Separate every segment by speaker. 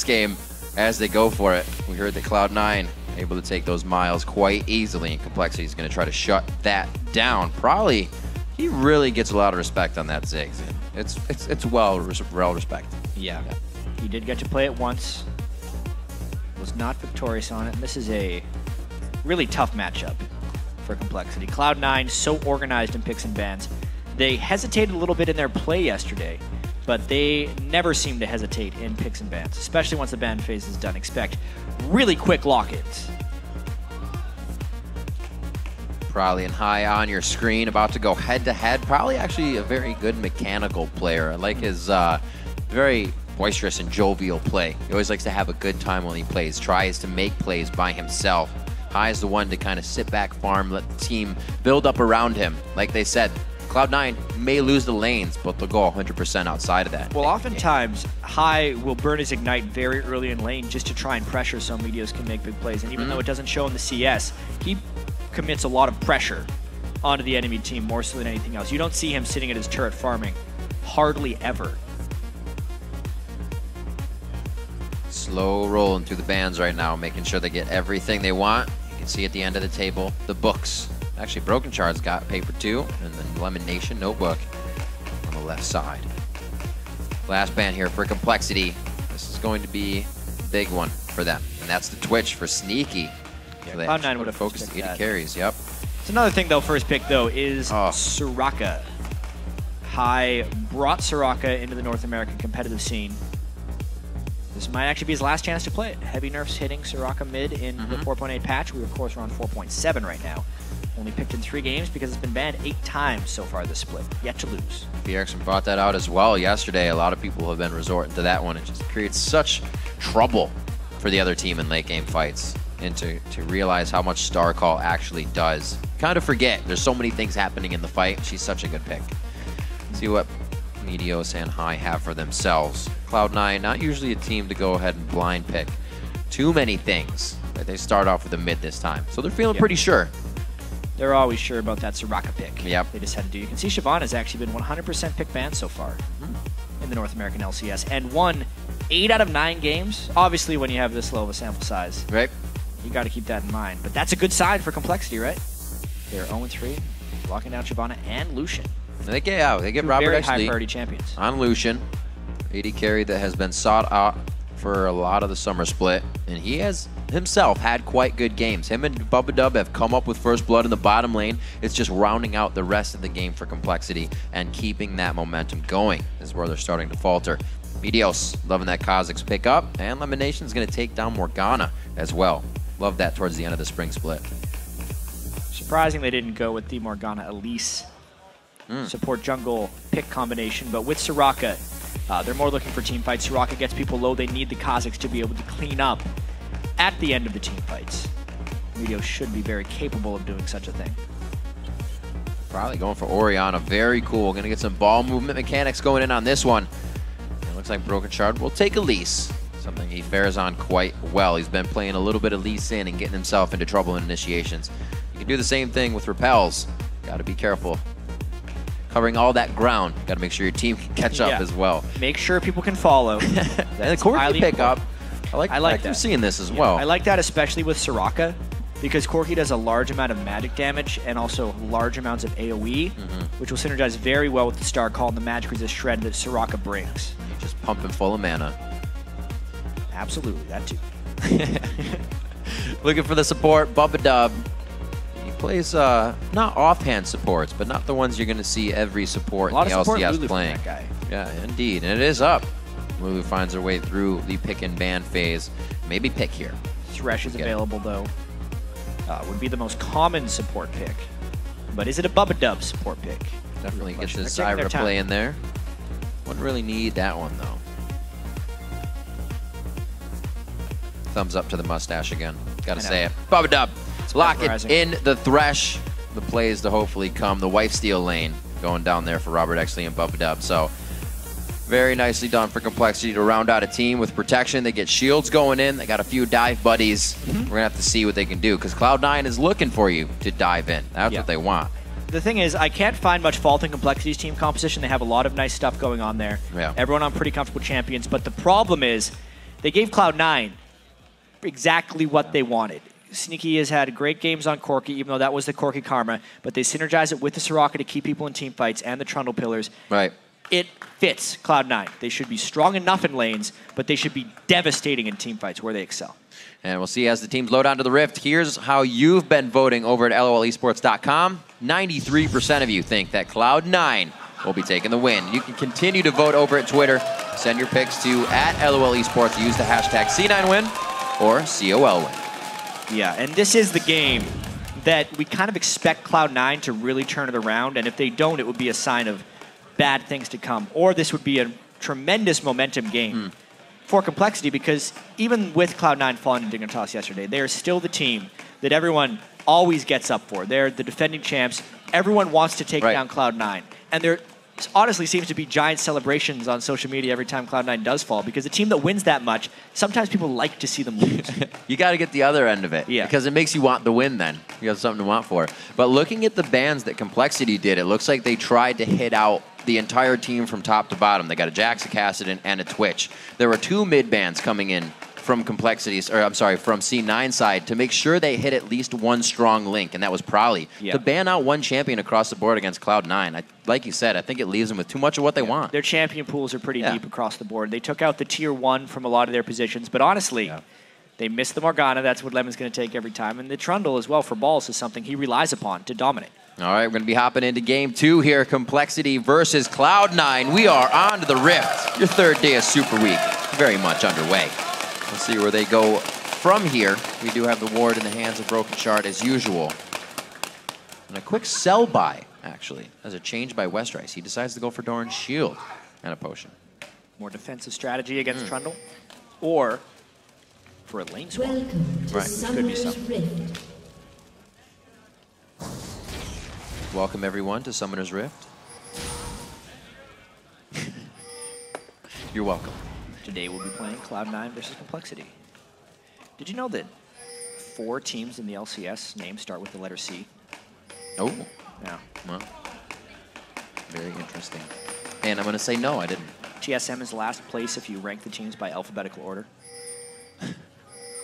Speaker 1: game as they go for it. We heard that Cloud9 able to take those miles quite easily, and Complexity is going to try to shut that down. Probably, he really gets a lot of respect on that Ziggs. It's well respected.
Speaker 2: Yeah. He did get to play it once. Was not victorious on it. And this is a really tough matchup for Complexity. Cloud9 so organized in picks and bans. They hesitated a little bit in their play yesterday, but they never seem to hesitate in picks and bans, especially once the ban phase is done. Expect really quick lock-ins.
Speaker 1: Probably in high on your screen, about to go head-to-head. Probably actually a very good mechanical player. I like his very boisterous and jovial play. He always likes to have a good time when he plays, tries to make plays by himself. High is the one to kind of sit back, farm, let the team build up around him. Like they said, Cloud9 may lose the lanes, but they'll go 100% outside of that.
Speaker 2: Well, oftentimes, High will burn his Ignite very early in lane just to try and pressure so Meteos can make big plays. And even though it doesn't show in the CS, he commits a lot of pressure onto the enemy team more so than anything else. You don't see him sitting at his turret farming. Hardly ever.
Speaker 1: Slow rolling through the bans right now, making sure they get everything they want. You can see at the end of the table, the books. Actually, Brokenshard's got paper too, and then LemonNation notebook on the left side. Last ban here for Complexity. This is going to be a big one for them, and that's the Twitch for Sneaky.
Speaker 2: Yeah, Cloud9 would have
Speaker 1: focused 80 carries, yep.
Speaker 2: It's another thing, though, first pick, though, is Soraka. High brought Soraka into the North American competitive scene. This might actually be his last chance to play it. Heavy nerfs hitting Soraka mid in the 4.8 patch. We, of course, are on 4.7 right now. Only picked in 3 games because it's been banned 8 times so far this split. Yet to lose.
Speaker 1: Erickson brought that out as well yesterday. A lot of people have been resorting to that one. It just creates such trouble for the other team in late game fights. And to realize how much Star Call actually does. Kind of forget. There's so many things happening in the fight. She's such a good pick. See what Meteos and High have for themselves. Cloud9, not usually a team to go ahead and blind pick too many things. But they start off with a mid this time. So they're feeling pretty sure.
Speaker 2: They're always sure about that Soraka pick.
Speaker 1: Yep.
Speaker 2: They just had to do. You can see Shyvana has actually been 100% pick banned so far in the North American LCS and won 8 out of 9 games. Obviously, when you have this low of a sample size,
Speaker 1: right?
Speaker 2: You got to keep that in mind. But that's a good sign for Complexity, right? They're 0-3, locking down Shyvana and Lucian.
Speaker 1: They get ROBERTxLEE
Speaker 2: very high priority champions
Speaker 1: on Lucian, 80 carry that has been sought out for a lot of the summer split, and he has himself had quite good games. Him and Bubbadub have come up with first blood in the bottom lane. It's just rounding out the rest of the game for Complexity and keeping that momentum going is where they're starting to falter. Meteos loving that Kha'zix pick up, and LemonNation is going to take down Morgana as well. Love that towards the end of the spring split.
Speaker 2: Surprising they didn't go with the Morgana Elise support jungle pick combination, but with Soraka, they're more looking for team fights. Soraka gets people low. They need the Kha'zix to be able to clean up at the end of the team fights. Meteos should be very capable of doing such a thing.
Speaker 1: Probably going for Orianna. Very cool. Going to get some ball movement mechanics going in on this one. It looks like Brokenshard will take Elise. Something he fares on quite well. He's been playing a little bit of Elise in and getting himself into trouble in initiations. You can do the same thing with repels. Got to be careful. Covering all that ground. Got to make sure your team can catch up as well.
Speaker 2: Make sure people can follow.
Speaker 1: And the Corki pick up. I like that. You're seeing this as well.
Speaker 2: I like that, especially with Soraka, because Corki does a large amount of magic damage and also large amounts of AoE, which will synergize very well with the Star Call and the magic resist shred that Soraka brings.
Speaker 1: You're just pumping full of mana.
Speaker 2: Absolutely, that too.
Speaker 1: Looking for the support, Bubbadub. He plays not offhand supports, but not the ones you're going to see every support in the LCS playing.
Speaker 2: That guy.
Speaker 1: Yeah, indeed, and it is up. Lulu finds her way through the pick and ban phase. Maybe pick here.
Speaker 2: Thresh is available, though. Would be the most common support pick. But is it a Bubbadub support pick?
Speaker 1: Definitely gets his Zyra play in there. Wouldn't really need that one, though. Thumbs up to the mustache again. Gotta say it. Bubbadub. Lock it in the Thresh. The plays to hopefully come. The wife steal lane going down there for ROBERTxLEE and Bubbadub. So very nicely done for Complexity to round out a team with protection. They get shields going in. They got a few dive buddies. We're going to have to see what they can do because Cloud9 is looking for you to dive in. That's what they want.
Speaker 2: The thing is, I can't find much fault in Complexity's team composition. They have a lot of nice stuff going on there.
Speaker 1: Yeah.
Speaker 2: Everyone on pretty comfortable champions. But the problem is they gave Cloud9 exactly what they wanted. Sneaky has had great games on Corki, even though that was the Corki karma, but they synergize it with the Soraka to keep people in team fights and the trundle pillars.
Speaker 1: Right.
Speaker 2: It fits Cloud9. They should be strong enough in lanes, but they should be devastating in team fights where they excel.
Speaker 1: And we'll see as the teams load onto the Rift. Here's how you've been voting over at LOLesports.com. 93% of you think that Cloud9 will be taking the win. You can continue to vote over at Twitter. Send your picks to @LOLesports. Use the hashtag C9win or COLwin.
Speaker 2: Yeah, and this is the game that we kind of expect Cloud9 to really turn it around, and if they don't, it would be a sign of bad things to come. Or this would be a tremendous momentum game for Complexity, because even with Cloud9 falling in Dignitas yesterday, they are still the team that everyone always gets up for. They're the defending champs. Everyone wants to take down Cloud9. And there honestly seems to be giant celebrations on social media every time Cloud9 does fall, because a team that wins that much, sometimes people like to see them lose.
Speaker 1: You got to get the other end of it, because it makes you want the win then. You have something to want for. But looking at the bans that Complexity did, it looks like they tried to hit out the entire team from top to bottom. They got a Jax, a Kassadin, and a Twitch. There were 2 mid bans coming in from Complexity's, or I'm sorry, from C9 side to make sure they hit at least one strong link, and that was Prolly. To ban out one champion across the board against Cloud9, like you said, I think it leaves them with too much of what they want.
Speaker 2: Their champion pools are pretty deep across the board. They took out the tier 1 from a lot of their positions, but honestly, they missed the Morgana. That's what Lemon's going to take every time, and the Trundle as well for balls is something he relies upon to dominate.
Speaker 1: All right, we're going to be hopping into game 2 here. Complexity versus Cloud9. We are on to the Rift. Your third day of Super Week, very much underway. We'll see where they go from here. We do have the ward in the hands of Brokenshard as usual. And a quick sell buy, actually, as a change by Westrice. He decides to go for Doran's shield and a potion.
Speaker 2: More defensive strategy against Trundle, or for a lane swap.
Speaker 3: Welcome to
Speaker 2: Could be something.
Speaker 3: Rift.
Speaker 1: Welcome, everyone, to Summoner's Rift. You're welcome.
Speaker 2: Today we'll be playing Cloud9 versus Complexity. Did you know that 4 teams in the LCS names start with the letter C?
Speaker 1: Oh.
Speaker 2: Yeah.
Speaker 1: Well, very interesting. And I'm going to say no, I didn't.
Speaker 2: TSM is last place if you rank the teams by alphabetical order.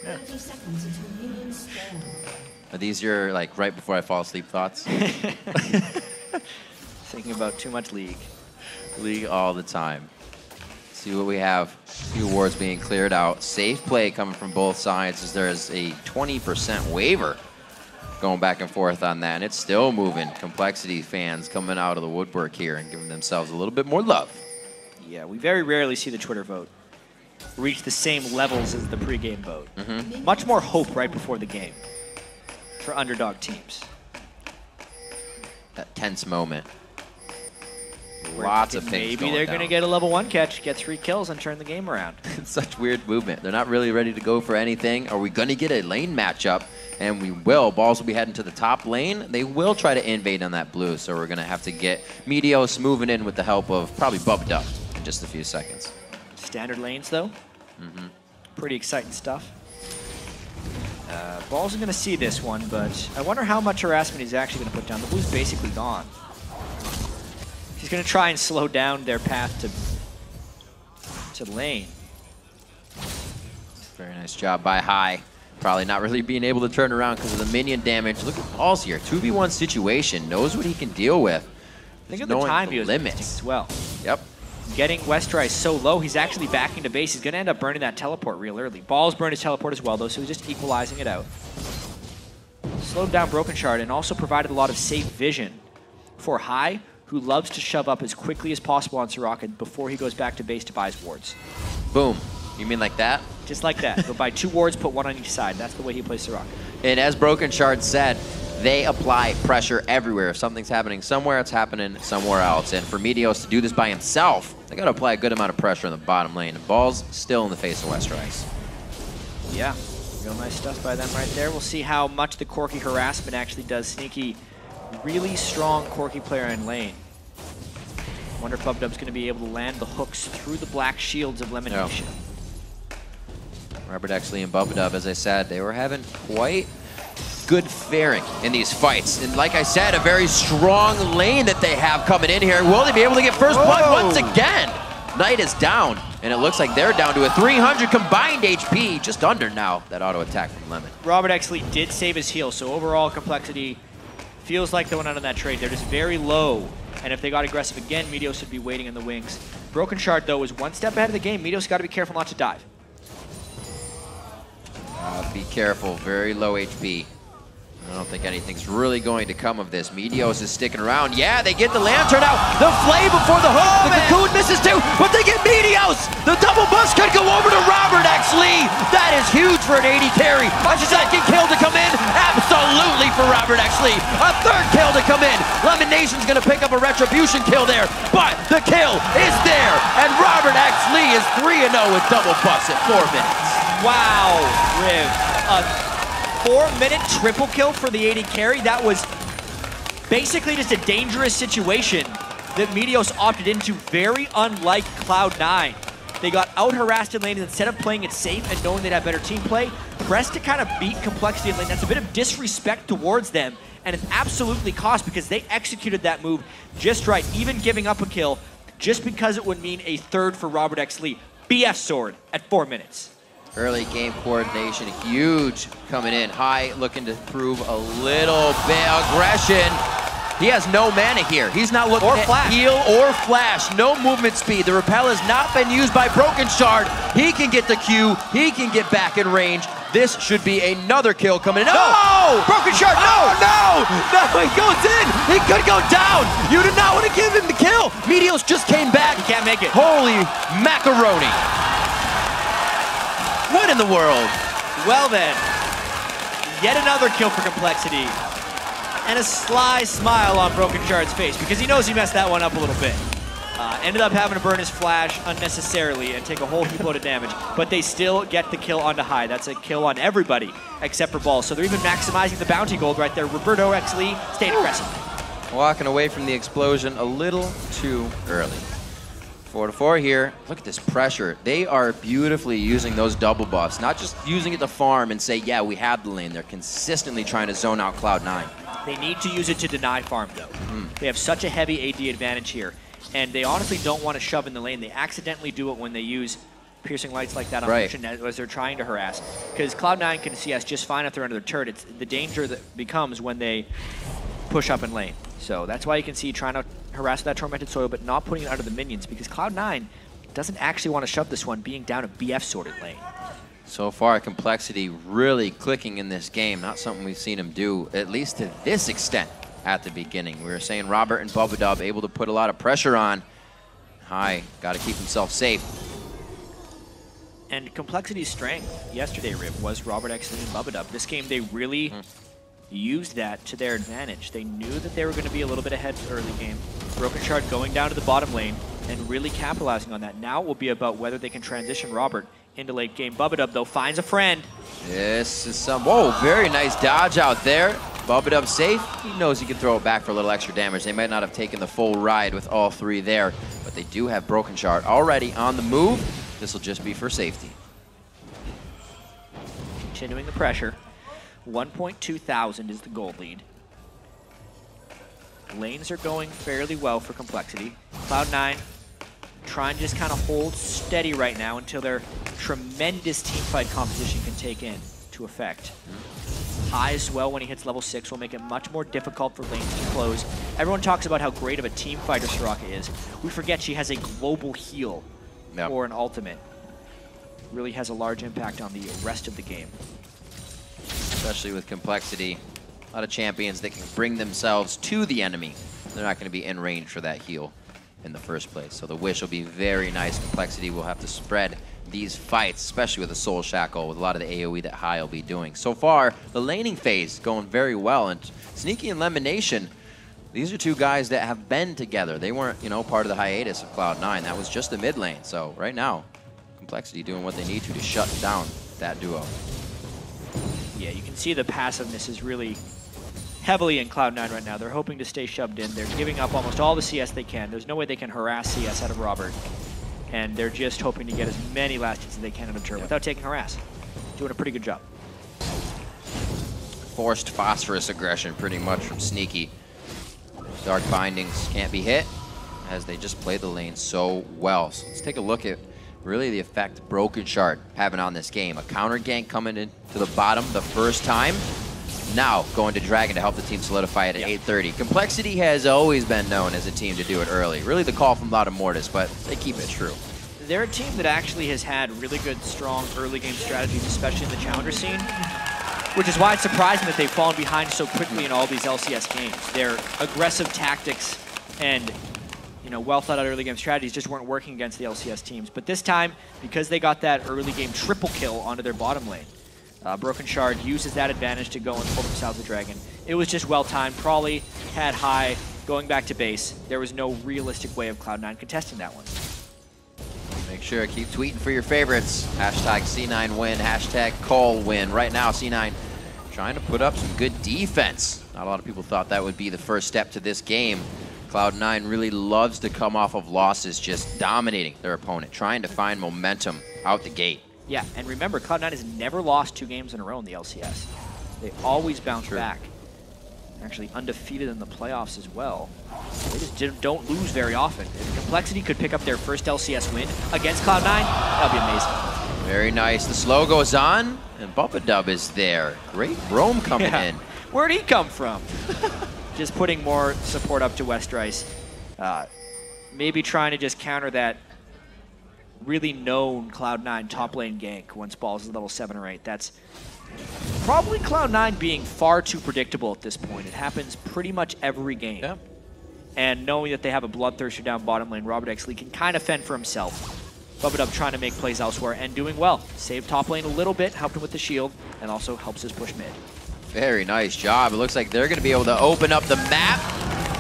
Speaker 3: 30 seconds until minions spawn.
Speaker 1: Are these your, like, right before I fall asleep thoughts?
Speaker 2: Thinking about too much League.
Speaker 1: League all the time. See what we have. Few wards being cleared out. Safe play coming from both sides as there is a 20% waiver going back and forth on that. And it's still moving. Complexity fans coming out of the woodwork here and giving themselves a little bit more love.
Speaker 2: Yeah, we very rarely see the Twitter vote reach the same levels as the pregame vote. Much more hope right before the game for underdog teams.
Speaker 1: That tense moment. Lots of things
Speaker 2: Maybe
Speaker 1: going
Speaker 2: they're
Speaker 1: down.
Speaker 2: going to get a level 1 catch, get 3 kills, and turn the game around.
Speaker 1: It's such weird movement. They're not really ready to go for anything. Are we going to get a lane matchup? And we will. Balls will be heading to the top lane. They will try to invade on that blue, so we're going to have to get Meteos moving in with the help of probably Bubbadub in just a few seconds.
Speaker 2: Standard lanes, though. Pretty exciting stuff. Balls are going to see this one, but I wonder how much harassment he's actually going to put down. The blue's basically gone. He's going to try and slow down their path to lane.
Speaker 1: Very nice job by High. Probably not really being able to turn around because of the minion damage. Look at Balls here. 2v1 situation. Knows what he can deal with.
Speaker 2: Think of the time he was limits as well.
Speaker 1: Yep.
Speaker 2: Getting Westrice so low, he's actually backing to base. He's going to end up burning that teleport real early. Balls burned his teleport as well, though, so he's just equalizing it out. Slowed down Brokenshard and also provided a lot of safe vision for High, who loves to shove up as quickly as possible on Soraka before he goes back to base to buy his wards.
Speaker 1: Boom. You mean like that?
Speaker 2: Just like that. Go buy 2 wards, put 1 on each side. That's the way he plays Soraka.
Speaker 1: And as Brokenshard said, they apply pressure everywhere. If something's happening somewhere, it's happening somewhere else. And for Meteos to do this by himself, they got to apply a good amount of pressure in the bottom lane. And Ball's still in the face of Westrice.
Speaker 2: Yeah, real nice stuff by them right there. We'll see how much the Corki harassment actually does. Sneaky, really strong Corki player in lane. Wonder if Bubbadub's going to be able to land the hooks through the black shields of LemonNation.
Speaker 1: ROBERTxLEE and Bubbadub, as I said, they were having quite good faring in these fights. And like I said, a very strong lane that they have coming in here. Will they be able to get first blood once again? Knight is down. And it looks like they're down to a 300 combined HP, just under now, that auto attack from Lemon.
Speaker 2: ROBERTxLEE did save his heal, so overall Complexity feels like they went out on that trade. They're just very low, and if they got aggressive again, Meteos would be waiting in the wings. Brokenshard, though, is one step ahead of the game. Meteos got to be careful not to dive.
Speaker 1: Be careful, very low HP. I don't think anything's really going to come of this. Meteos is sticking around. Yeah, they get the Lantern out. The Flay before the hook. The Cocoon misses too, but they get Meteos. The double bust could go over to ROBERTxLEE. That is huge for an 80 carry. A second kill to come in. Absolutely for ROBERTxLEE. A third kill to come in. LemonNation's going to pick up a retribution kill there, but the kill is there. And ROBERTxLEE is 3-0 with double busts at 4 minutes.
Speaker 2: Wow, Riv. 4-minute triple kill for the 80 carry. That was basically just a dangerous situation that Meteos opted into, very unlike Cloud9. They got out-harassed in lane, and instead of playing it safe and knowing they'd have better team play, pressed to kind of beat Complexity in lane. That's a bit of disrespect towards them, and it's absolutely cost because they executed that move just right, even giving up a kill just because it would mean a third for ROBERTxLEE. BF sword at 4 minutes.
Speaker 1: Early game coordination, huge coming in. High looking to prove a little bit aggression. He has no mana here. He's not looking at heal or flash. No movement speed. The repel has not been used by Brokenshard. He can get the Q. He can get back in range. This should be another kill coming in. No!
Speaker 2: Brokenshard,
Speaker 1: no! No! No, he goes in. He could go down. You did not want to give him the kill. Meteos just came back.
Speaker 2: He can't make it.
Speaker 1: Holy macaroni. What in the world?
Speaker 2: Well then, yet another kill for Complexity. And a sly smile on Brokenshard's face because he knows he messed that one up a little bit. Ended up having to burn his flash unnecessarily and take a whole heap load of damage, but they still get the kill onto High. That's a kill on everybody except for Ball. So they're even maximizing the bounty gold right there. ROBERTxLEE staying aggressive.
Speaker 1: Walking away from the explosion a little too early. 4-4 here. Look at this pressure. They are beautifully using those double buffs, not just using it to farm and say, yeah, we have the lane. They're consistently trying to zone out Cloud9.
Speaker 2: They need to use it to deny farm, though. They have such a heavy AD advantage here, and they honestly don't want to shove in the lane. They accidentally do it when they use piercing lights like that on Lucian as they're trying to harass. Because Cloud9 can CS just fine if they're under the turret. It's the danger that becomes when they push up in lane. So that's why you can see trying to harass that Tormented Soil, but not putting it under the minions, because Cloud9 doesn't actually want to shove this one, being down a BF sorted lane.
Speaker 1: So far, Complexity really clicking in this game. Not something we've seen him do, at least to this extent at the beginning. We were saying Robert and Bubbadub able to put a lot of pressure on. High, got to keep himself safe.
Speaker 2: And Complexity's strength yesterday, Rip, was ROBERTxLEE and Bubbadub. This game, they really used that to their advantage. They knew that they were going to be a little bit ahead early game. Brokenshard going down to the bottom lane and really capitalizing on that. Now it will be about whether they can transition Robert into late game. Bubbadub, though, finds a friend.
Speaker 1: This is some, whoa, very nice dodge out there. Bubbadub safe. He knows he can throw it back for a little extra damage. They might not have taken the full ride with all three there, but they do have Brokenshard already on the move. This will just be for safety.
Speaker 2: Continuing the pressure. 1.2 thousand is the gold lead. Lanes are going fairly well for Complexity. Cloud9 trying to just kind of hold steady right now until their tremendous teamfight composition can take into effect. High as well when he hits level 6 will make it much more difficult for lanes to close. Everyone talks about how great of a team fighter Soraka is. We forget she has a global heal or an ultimate. Really has a large impact on the rest of the game.
Speaker 1: Especially with Complexity. A lot of champions that can bring themselves to the enemy. They're not going to be in range for that heal in the first place. So the wish will be very nice. Complexity will have to spread these fights, especially with a Soul Shackle, with a lot of the AoE that High will be doing. So far, the laning phase going very well. And Sneaky and LemonNation, these are two guys that have been together. They weren't, you know, part of the hiatus of Cloud9. That was just the mid lane. So right now, Complexity doing what they need to shut down that duo.
Speaker 2: Yeah, you can see the passiveness is really heavily in Cloud9 right now. They're hoping to stay shoved in. They're giving up almost all the CS they can. There's no way they can harass CS out of Robert. And they're just hoping to get as many last hits as they can out of turret without taking harass. Doing a pretty good job.
Speaker 1: Forced phosphorus aggression pretty much from Sneaky. Dark Bindings can't be hit as they just play the lane so well. So let's take a look at really the effect Brokenshard having on this game. A counter gank coming in to the bottom the first time. Now going to Dragon to help the team solidify it at 8:30. Complexity has always been known as a team to do it early. Really the call from Loud Mortis, but they keep it true.
Speaker 2: They're a team that actually has had really good, strong early game strategies, especially in the challenger scene, which is why it's surprising that they've fallen behind so quickly in all these LCS games. Their aggressive tactics and well thought out early game strategies just weren't working against the LCS teams. But this time, because they got that early game triple kill onto their bottom lane, Brokenshard uses that advantage to go and pull themselves a dragon. It was just well timed. Probably had high going back to base. There was no realistic way of Cloud9 contesting that one.
Speaker 1: Make sure keep tweeting for your favorites. Hashtag C9 win, hashtag COL win. Right now, C9 trying to put up some good defense. Not a lot of people thought that would be the first step to this game. Cloud9 really loves to come off of losses, just dominating their opponent, trying to find momentum out the gate. Yeah,
Speaker 2: and remember, Cloud9 has never lost 2 games in a row in the LCS. They always bounce back. Actually undefeated in the playoffs as well. They just don't lose very often. If Complexity could pick up their first LCS win against Cloud9, that would be amazing.
Speaker 1: Very nice. The slow goes on, and Bubbadub is there. Great roam coming in.
Speaker 2: Where'd he come from? Just putting more support up to Westrice. Maybe trying to just counter that really known Cloud9 top lane gank once Balls is level 7 or 8. That's probably Cloud9 being far too predictable at this point. It happens pretty much every game.
Speaker 1: Yeah.
Speaker 2: And knowing that they have a Bloodthirster down bottom lane, ROBERTxLEE can kind of fend for himself. Bubbadub trying to make plays elsewhere and doing well. Saved top lane a little bit, helped him with the shield, and also helps his push mid.
Speaker 1: Very nice job. It looks like they're going to be able to open up the map.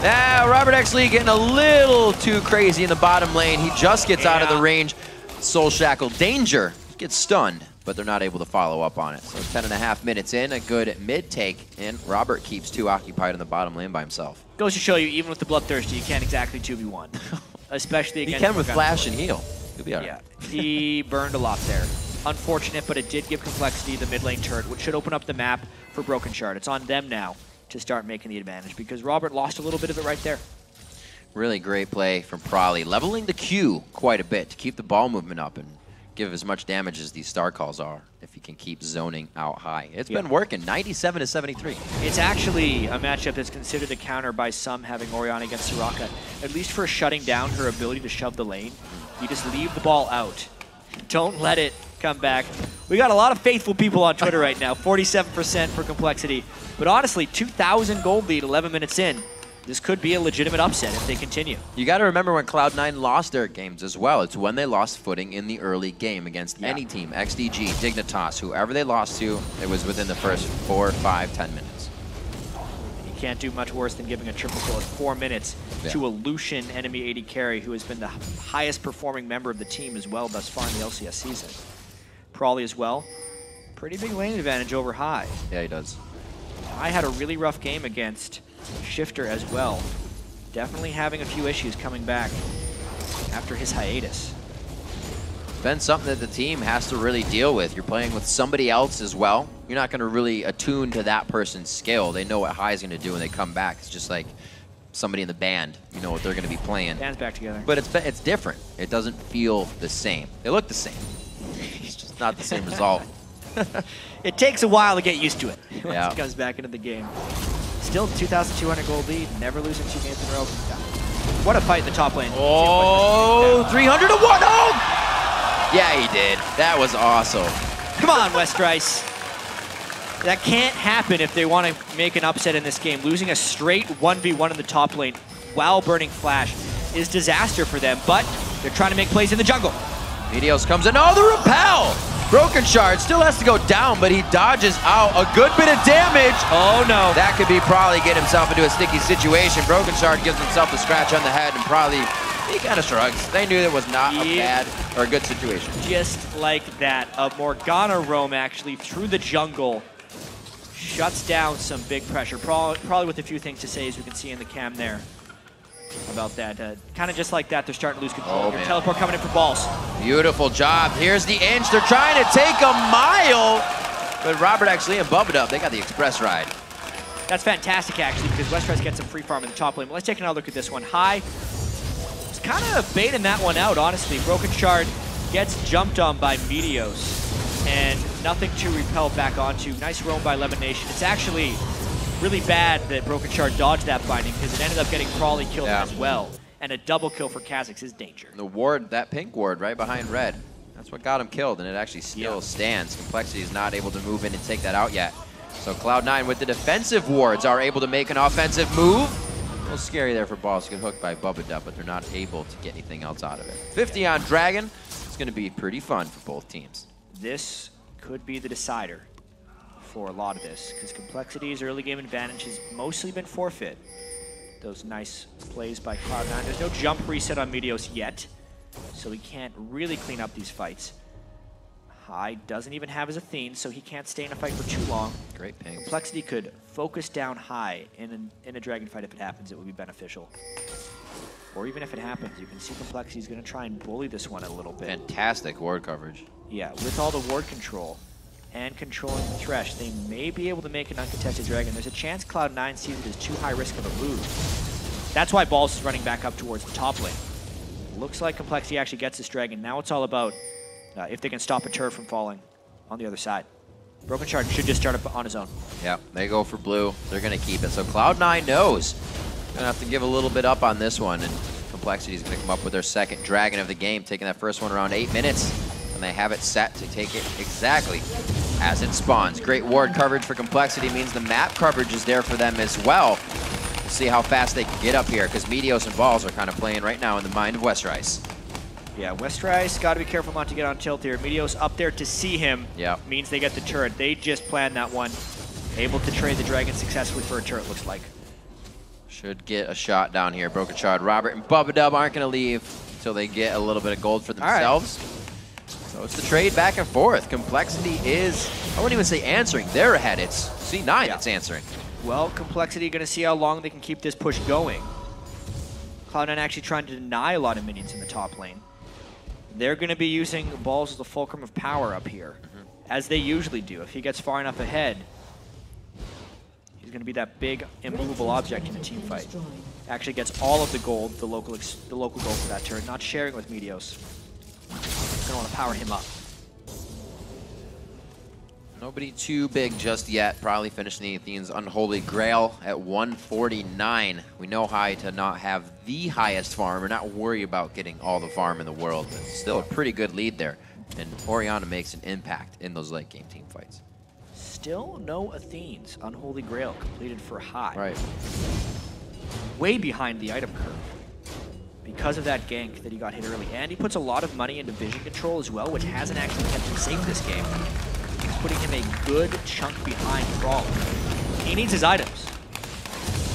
Speaker 1: Now, ROBERTxLEE getting a little too crazy in the bottom lane. He just gets out of the range. Soul Shackle danger. Gets stunned, but they're not able to follow up on it. So 10.5 minutes in, a good mid take, and Robert keeps 2 occupied in the bottom lane by himself.
Speaker 2: Goes to show you, even with the Bloodthirsty, you can't exactly 2v1. Especially against...
Speaker 1: He can with flash and heal. He'll be all right.
Speaker 2: Yeah, he burned a lot there. Unfortunate, but it did give Complexity the mid lane turret, which should open up the map for Brokenshard. It's on them now to start making the advantage because Robert lost a little bit of it right there.
Speaker 1: Really great play from Prolly, leveling the Q quite a bit to keep the ball movement up and give as much damage as these star calls are if you can keep zoning out high. It's been working, 97 to 73.
Speaker 2: It's actually a matchup that's considered a counter by some having Orianna against Soraka, at least for shutting down her ability to shove the lane. You just leave the ball out. Don't let it come back. We got a lot of faithful people on Twitter right now, 47% for Complexity. But honestly, 2,000 gold lead 11 minutes in. This could be a legitimate upset if they continue.
Speaker 1: You got to remember when Cloud9 lost their games as well. It's when they lost footing in the early game against any team, XDG, Dignitas, whoever they lost to, it was within the first 4, 5, 10 minutes.
Speaker 2: You can't do much worse than giving a triple kill at 4 minutes to a Lucian enemy AD carry who has been the highest performing member of the team as well thus far in the LCS season. Prolly as well. Pretty big lane advantage over High.
Speaker 1: Yeah, he does.
Speaker 2: High had a really rough game against Shifter as well. Definitely having a few issues coming back after his hiatus.
Speaker 1: Been something that the team has to really deal with. You're playing with somebody else as well. You're not going to really attune to that person's skill. They know what High's going to do when they come back. It's just like somebody in the band. You know what they're going to be playing.
Speaker 2: Band's back together.
Speaker 1: But it's different. It doesn't feel the same. They look the same. It's just not the same result.
Speaker 2: It takes a while to get used to it once
Speaker 1: it
Speaker 2: comes back into the game. Still 2,200 gold lead, never losing 2 games in a row. What a fight in the top lane.
Speaker 1: Oh, 300 to 1. Oh! Yeah, he did. That was awesome.
Speaker 2: Come on, Westrice. That can't happen if they want to make an upset in this game. Losing a straight 1v1 in the top lane while burning flash is disaster for them, but they're trying to make plays in the jungle.
Speaker 1: Meteos comes in. Oh, the repel! Brokenshard still has to go down, but he dodges out a good bit of damage.
Speaker 2: Oh no.
Speaker 1: That could be probably get himself into a sticky situation. Brokenshard gives himself a scratch on the head and probably, he kind of shrugs. They knew it was not a bad or a good situation.
Speaker 2: Just like that, a Morgana roam actually through the jungle shuts down some big pressure. Probably with a few things to say, as we can see in the cam there. About that. Kind of just like that, they're starting to lose control. Your teleport coming in for balls.
Speaker 1: Beautiful job. Here's the inch. They're trying to take a mile. But ROBERTxLEE and Bubbadub, they got the express ride.
Speaker 2: That's fantastic, actually, because Westrice gets some free farm in the top lane. But let's take another look at this one. High was kind of baiting that one out, honestly. Brokenshard Gets jumped on by Meteos, and nothing to repel back onto. Nice roam by LemonNation. It's actually really bad that Brokenshard dodged that binding because it ended up getting Crawley killed as well. And a double kill for Kha'zix is danger.
Speaker 1: The ward, that pink ward right behind red, that's what got him killed, and it actually still stands. Complexity is not able to move in and take that out yet. So Cloud9 with the defensive wards are able to make an offensive move. A little scary there for Balls to get hooked by Bubbadub, but they're not able to get anything else out of it. 50 on Dragon. It's going to be pretty fun for both teams.
Speaker 2: This could be the decider for a lot of this, because Complexity's early game advantage has mostly been forfeit. Those nice plays by Cloud9. There's no jump reset on Meteos yet, so he can't really clean up these fights. High doesn't even have his Athene, so he can't stay in a fight for too long.
Speaker 1: Great ping.
Speaker 2: Complexity could focus down High in a Dragon fight. If it happens, it would be beneficial. Or even if it happens, you can see Complexity's going to try and bully this one a little bit.
Speaker 1: Fantastic ward coverage.
Speaker 2: Yeah, with all the ward control and controlling the Thresh, they may be able to make an uncontested Dragon. There's a chance Cloud9 sees it as too high risk of a move. That's why Balls is running back up towards the top lane. Looks like Complexity actually gets this Dragon. Now it's all about if they can stop a turret from falling on the other side. Brokenshard should just start up on his own.
Speaker 1: Yeah, they go for blue. They're going to keep it. So Cloud9 knows. Going to have to give a little bit up on this one, and Complexity is going to come up with their second Dragon of the game, taking that first one around 8 minutes. And they have it set to take it exactly as it spawns. Great ward coverage for Complexity means the map coverage is there for them as well. We'll see how fast they can get up here, because Meteos and Balls are kind of playing right now in the mind of Westrice.
Speaker 2: Yeah, Westrice got to be careful not to get on tilt here. Meteos up there to see him means they get the turret. They just planned that one. Able to trade the Dragon successfully for a turret, looks like.
Speaker 1: Should get a shot down here. Brokenshard, Robert, and Bubbadub aren't going to leave until they get a little bit of gold for themselves. So it's the trade back and forth. Complexity is, I wouldn't even say answering. They're ahead. It's C9 that's answering.
Speaker 2: Well, Complexity going to see how long they can keep this push going. Cloud9 actually trying to deny a lot of minions in the top lane. They're going to be using Balls as the fulcrum of power up here, as they usually do. If he gets far enough ahead, he's going to be that big, immovable object in a team fight. Actually gets all of the gold, the local gold for that turret, not sharing with Meteos. Going to want to power him up.
Speaker 1: Nobody too big just yet. Probably finishing the Athene's Unholy Grail at 149. We know High to not have the highest farm or not worry about getting all the farm in the world, but still a pretty good lead there. And Orianna makes an impact in those late game team fights.
Speaker 2: Still no Athene's Unholy Grail completed for High.
Speaker 1: Right.
Speaker 2: Way behind the item curve because of that gank that he got hit early. And he puts a lot of money into vision control as well, which hasn't actually kept him safe this game. Putting him a good chunk behind Crawley. He needs his items.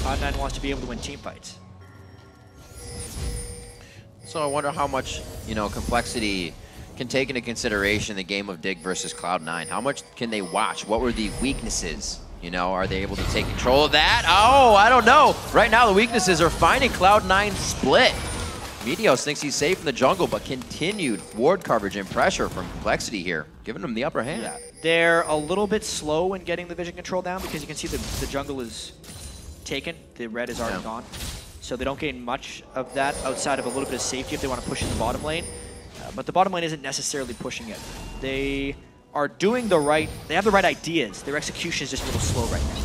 Speaker 2: Cloud9 wants to be able to win team fights.
Speaker 1: So I wonder how much, Complexity can take into consideration the game of Dig versus Cloud9. How much can they watch? What were the weaknesses? Are they able to take control of that? Oh, I don't know. Right now the weaknesses are finding Cloud9 split. Meteos thinks he's safe in the jungle, but continued ward coverage and pressure from Complexity here, giving him the upper hand.
Speaker 2: Yeah. They're a little bit slow in getting the vision control down because you can see the jungle is taken. The red is already gone. So they don't gain much of that outside of a little bit of safety if they want to push in the bottom lane. But the bottom lane isn't necessarily pushing it. They are doing they have the right ideas. Their execution is just a little slow right now.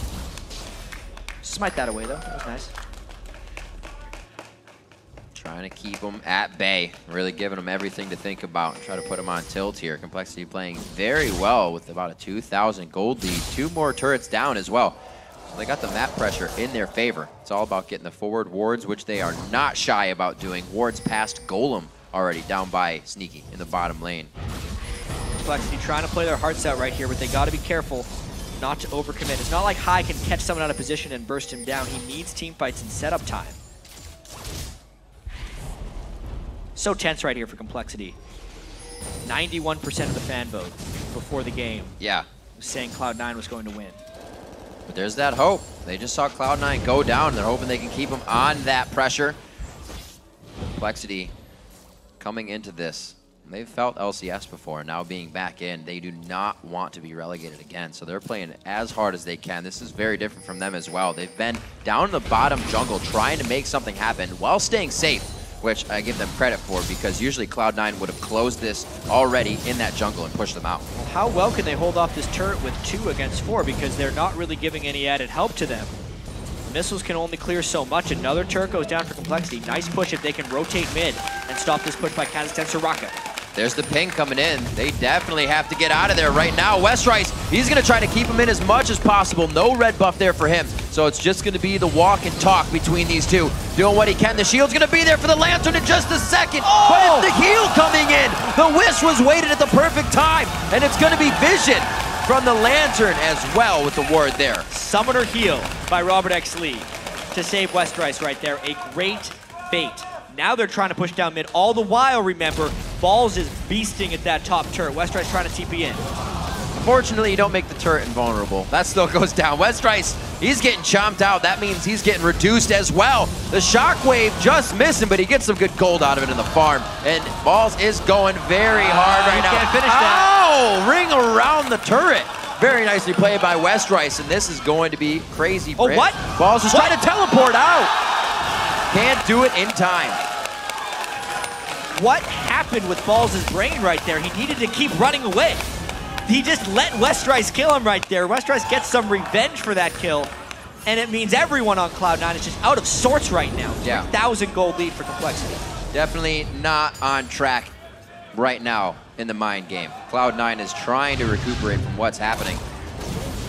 Speaker 2: Smite that away though, that was nice.
Speaker 1: Trying to keep them at bay, really giving them everything to think about and try to put them on tilt here. Complexity playing very well with about a 2,000 gold lead. 2 more turrets down as well. So they got the map pressure in their favor. It's all about getting the forward wards, which they are not shy about doing. Wards past Golem already down by Sneaky in the bottom lane.
Speaker 2: Complexity trying to play their hearts out right here, but they got to be careful not to overcommit. It's not like High can catch someone out of position and burst him down. He needs team fights and setup time. So tense right here for Complexity. 91% of the fan vote before the game was saying Cloud9 was going to win.
Speaker 1: But there's that hope. They just saw Cloud9 go down. They're hoping they can keep him on that pressure. Complexity coming into this. They've felt LCS before. Now being back in, they do not want to be relegated again. So they're playing as hard as they can. This is very different from them as well. They've been down in the bottom jungle trying to make something happen while staying safe. which I give them credit for because usually Cloud9 would have closed this already in that jungle and pushed them out.
Speaker 2: Well, how well can they hold off this turret with 2 against 4 because they're not really giving any added help to them. Missiles can only clear so much. Another turret goes down for Complexity. Nice push if they can rotate mid and stop this push by Kha'zix and Soraka.
Speaker 1: There's the ping coming in. They definitely have to get out of there right now. Westrice, he's going to try to keep him in as much as possible. No red buff there for him. So it's just going to be the walk and talk between these two. Doing what he can. The shield's going to be there for the Lantern in just a second.
Speaker 2: Oh!
Speaker 1: But it's the heal coming in. The Wisp was weighted at the perfect time. And it's going to be Vision from the Lantern as well with the ward there.
Speaker 2: Summoner heal by ROBERTxLEE to save Westrice right there. A great bait. Now they're trying to push down mid. All the while, remember, Balls is beasting at that top turret. Westrice trying to TP in.
Speaker 1: Unfortunately, you don't make the turret invulnerable. That still goes down. Westrice, he's getting chomped out. That means he's getting reduced as well. The shockwave just missing, but he gets some good gold out of it in the farm. And Balls is going very hard right now.
Speaker 2: Can't finish that.
Speaker 1: Oh, ring around the turret. Very nicely played by Westrice, and this is going to be crazy for him.
Speaker 2: What?
Speaker 1: Balls is trying to teleport out. Can't do it in time.
Speaker 2: What happened with Balls' brain right there? He needed to keep running away. He just let Westrice kill him right there. Westrice gets some revenge for that kill, and it means everyone on Cloud9 is just out of sorts right now.
Speaker 1: Yeah.
Speaker 2: 3,000 gold lead for Complexity.
Speaker 1: Definitely not on track right now in the mind game. Cloud9 is trying to recuperate from what's happening.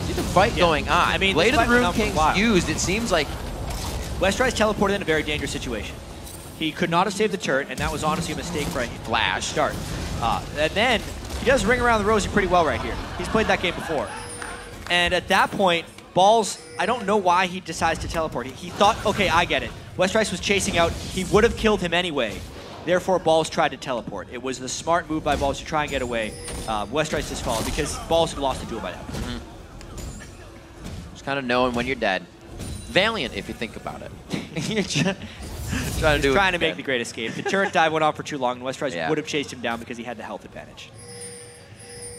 Speaker 1: See the fight going on.
Speaker 2: I mean,
Speaker 1: Blade
Speaker 2: this
Speaker 1: of the
Speaker 2: fight
Speaker 1: Rune
Speaker 2: went on for a
Speaker 1: King's
Speaker 2: while.
Speaker 1: used. It seems like
Speaker 2: Westrice teleported in a very dangerous situation. He could not have saved the turret, and that was honestly a mistake for a flash start. And then he does ring around the rosy pretty well right here. He's played that game before. And at that point, Balls, I don't know why he decides to teleport. He thought, okay, I get it. Westrice was chasing out. He would have killed him anyway. Therefore, Balls tried to teleport. It was the smart move by Balls to try and get away. Westrice just followed because Balls had lost the duel by that point.
Speaker 1: just kind of knowing when you're dead. Valiant, if you think about it. You're
Speaker 2: trying to make the great escape. The turret dive went on for too long, and Westrice would have chased him down because he had the health advantage.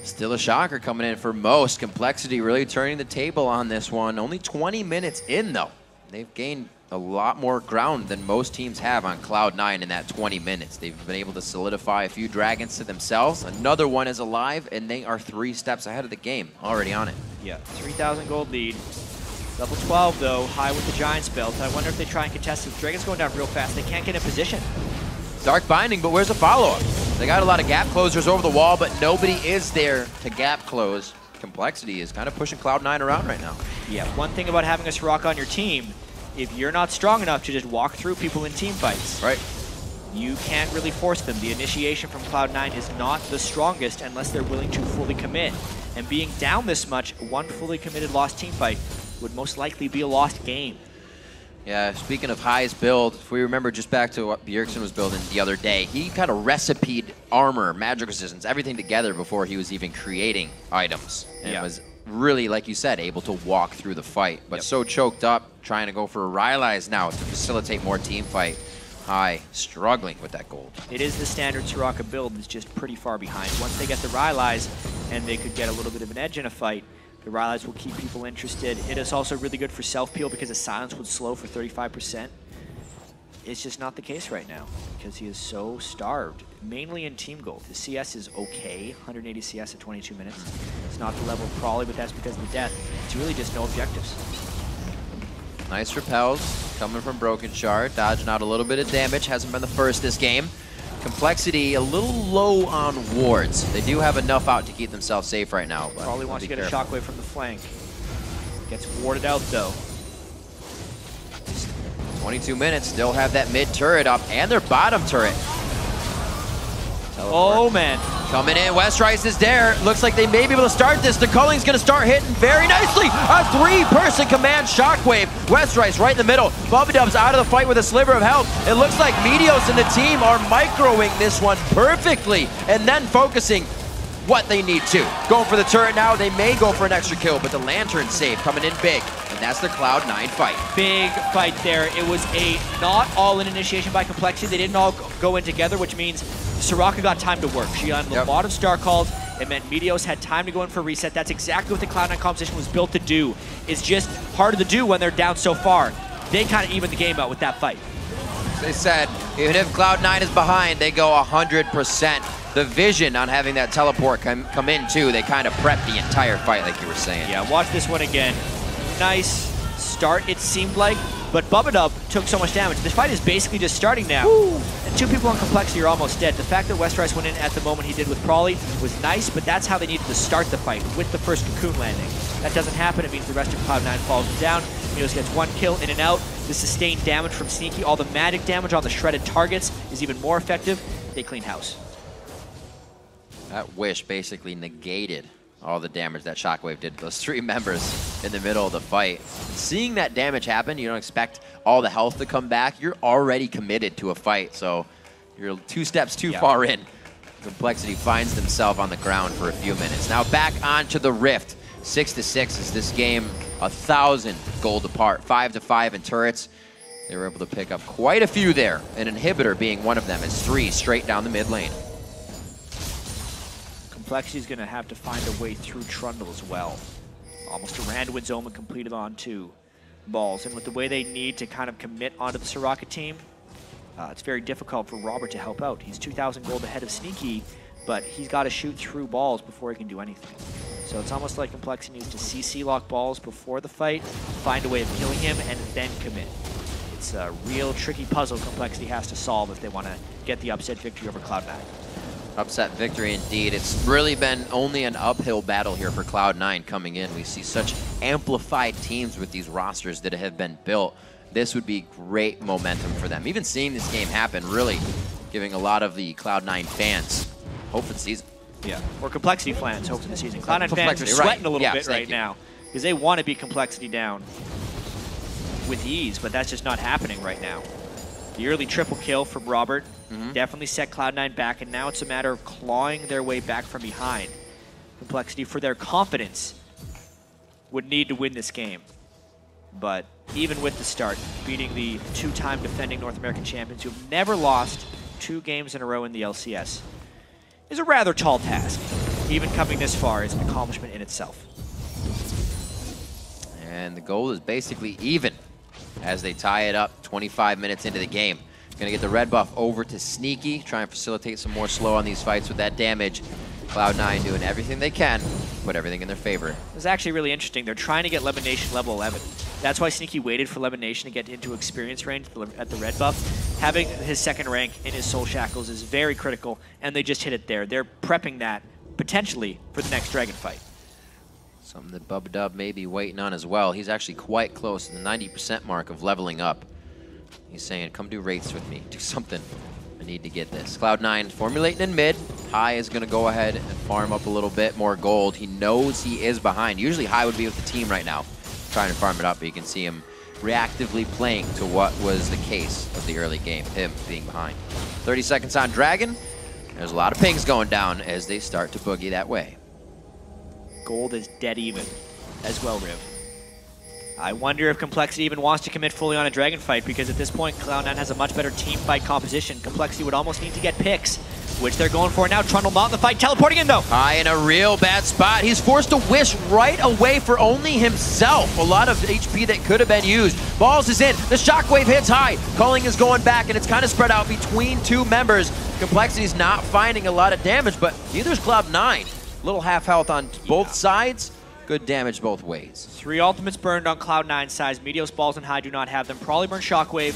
Speaker 1: Still a shocker coming in for most. Complexity really turning the table on this one. Only 20 minutes in, though. They've gained a lot more ground than most teams have on Cloud9 in that 20 minutes. They've been able to solidify a few dragons to themselves. Another one is alive, and they are 3 steps ahead of the game, already on it.
Speaker 2: Yeah, 3,000 gold lead. Level 12, though, high with the Giant's belt. I wonder if they try and contest it. Dragon's going down real fast. They can't get in position.
Speaker 1: Dark Binding, but where's the follow-up? They got a lot of gap closers over the wall, but nobody is there to gap close. Complexity is kind of pushing Cloud9 around right now.
Speaker 2: Yeah, one thing about having a Soraka on your team, if you're not strong enough to just walk through people in team fights,
Speaker 1: right,
Speaker 2: you can't really force them. The initiation from Cloud9 is not the strongest unless they're willing to fully commit. And being down this much, one fully committed lost team fight would most likely be a lost game.
Speaker 1: Yeah, speaking of highest build, if we remember just back to what Bjergsen was building the other day, he kind of recipeed armor, magic resistance, everything together before he was even creating items. And was really, like you said, able to walk through the fight. But so choked up, trying to go for a Rylai's now to facilitate more team fight. High, struggling with that gold.
Speaker 2: It is the standard Soraka build that's just pretty far behind. Once they get the Rylai's and they could get a little bit of an edge in a fight, the Rylai's will keep people interested. It is also really good for self-peel because the silence would slow for 35%. It's just not the case right now because he is so starved, mainly in team gold. His CS is okay, 180 CS at 22 minutes. It's not the level of Crawley, but that's because of the death. It's really just no objectives.
Speaker 1: Nice repels coming from Brokenshard, dodging out a little bit of damage. Hasn't been the first this game. Complexity a little low on wards. They do have enough out to keep themselves safe right now.
Speaker 2: Probably wants to get a shockwave from the flank. Gets warded out though.
Speaker 1: 22 minutes, still have that mid turret up and their bottom turret. Teleport.
Speaker 2: Oh man.
Speaker 1: Coming in, Westrice is there. Looks like they may be able to start this. The culling's gonna start hitting very nicely. A 3-person command shockwave. Westrice right in the middle. Bubbadub's out of the fight with a sliver of health. It looks like Meteos and the team are microing this one perfectly and then focusing what they need to. Going for the turret now. They may go for an extra kill, but the Lantern save coming in big. And that's the Cloud9 fight.
Speaker 2: Big fight there. It was a not all-in initiation by Complexity. They didn't all go in together, which means Soraka got time to work. She had a lot of star calls. It meant Meteos had time to go in for a reset. That's exactly what the Cloud9 composition was built to do. It's just harder to do when they're down so far. They kind of evened the game out with that fight.
Speaker 1: They said even if Cloud9 is behind, they go 100%. The vision on having that teleport come in too, they kind of prep the entire fight like you were saying.
Speaker 2: Yeah, watch this one again. Nice start, it seemed like, but Bubbadub took so much damage. This fight is basically just starting now. Woo. And 2 people on Complexity are almost dead. The fact that Westrice went in at the moment he did with Prawley was nice, but that's how they needed to start the fight, with the first cocoon landing. That doesn't happen, it means the rest of Cloud9 falls down. Meteos gets 1 kill in and out. The sustained damage from Sneaky, all the magic damage on the shredded targets is even more effective. They clean house.
Speaker 1: That wish basically negated all the damage that Shockwave did to those 3 members in the middle of the fight. Seeing that damage happen, you don't expect all the health to come back. You're already committed to a fight, so you're 2 steps too far in. Complexity finds themselves on the ground for a few minutes. Now back onto the Rift. 6-6 is this game, 1,000 gold apart, 5-5 in turrets. They were able to pick up quite a few there, an inhibitor being one of them. It's 3 straight down the mid lane.
Speaker 2: Complexity's gonna have to find a way through Trundle as well. Almost a Randwid's Omen completed on 2 balls, and with the way they need to kind of commit onto the Soraka team, it's very difficult for Robert to help out. He's 2,000 gold ahead of Sneaky, but he's got to shoot through balls before he can do anything. So it's almost like Complexity needs to CC lock balls before the fight, find a way of killing him, and then commit. It's a real tricky puzzle Complexity has to solve if they want to get the upset victory over Cloud9.
Speaker 1: Upset victory indeed. It's really been only an uphill battle here for Cloud9 coming in. We see such amplified teams with these rosters that have been built. This would be great momentum for them. Even seeing this game happen, really giving a lot of the Cloud9 fans hope for the season.
Speaker 2: Yeah, or Complexity fans hope for the season. Cloud9 fans are sweating a little bit right now because they want to beat Complexity down with ease, but that's just not happening right now. The early triple kill from Robert definitely set Cloud9 back, and now it's a matter of clawing their way back from behind. Complexity, for their confidence, would need to win this game. But even with the start, beating the 2-time defending North American champions who have never lost 2 games in a row in the LCS is a rather tall task. Even coming this far is an accomplishment in itself.
Speaker 1: And the goal is basically even as they tie it up 25 minutes into the game. Gonna get the red buff over to Sneaky, try and facilitate some more slow on these fights with that damage. Cloud9 doing everything they can, put everything in their favor.
Speaker 2: It's actually really interesting. They're trying to get LemonNation level 11. That's why Sneaky waited for LemonNation to get into experience range at the red buff. Having his 2nd rank in his soul shackles is very critical, and they just hit it there. They're prepping that, potentially, for the next dragon fight.
Speaker 1: Something that Bubbadub may be waiting on as well. He's actually quite close to the 90% mark of leveling up. He's saying, come do wraiths with me, do something. I need to get this. Cloud9 formulating in mid. High is gonna go ahead and farm up a little bit more gold. He knows he is behind. Usually High would be with the team right now, trying to farm it up, but you can see him reactively playing to what was the case of the early game, him being behind. 30 seconds on Dragon. There's a lot of pings going down as they start to boogie that way.
Speaker 2: Gold is dead even as well, Riv. I wonder if Complexity even wants to commit fully on a dragon fight, because at this point, Cloud9 has a much better team fight composition. Complexity would almost need to get picks, which they're going for now. Trundle not in the fight, teleporting in though.
Speaker 1: High in a real bad spot. He's forced to wish right away for only himself. A lot of HP that could have been used. Balls is in, the shockwave hits High. Culling is going back, and it's kind of spread out between 2 members. Complexity's not finding a lot of damage, but neither's Cloud9. Little half health on both sides. Good damage both ways.
Speaker 2: 3 ultimates burned on Cloud9 size. Meteos, Balls, and High do not have them. Probably burn Shockwave.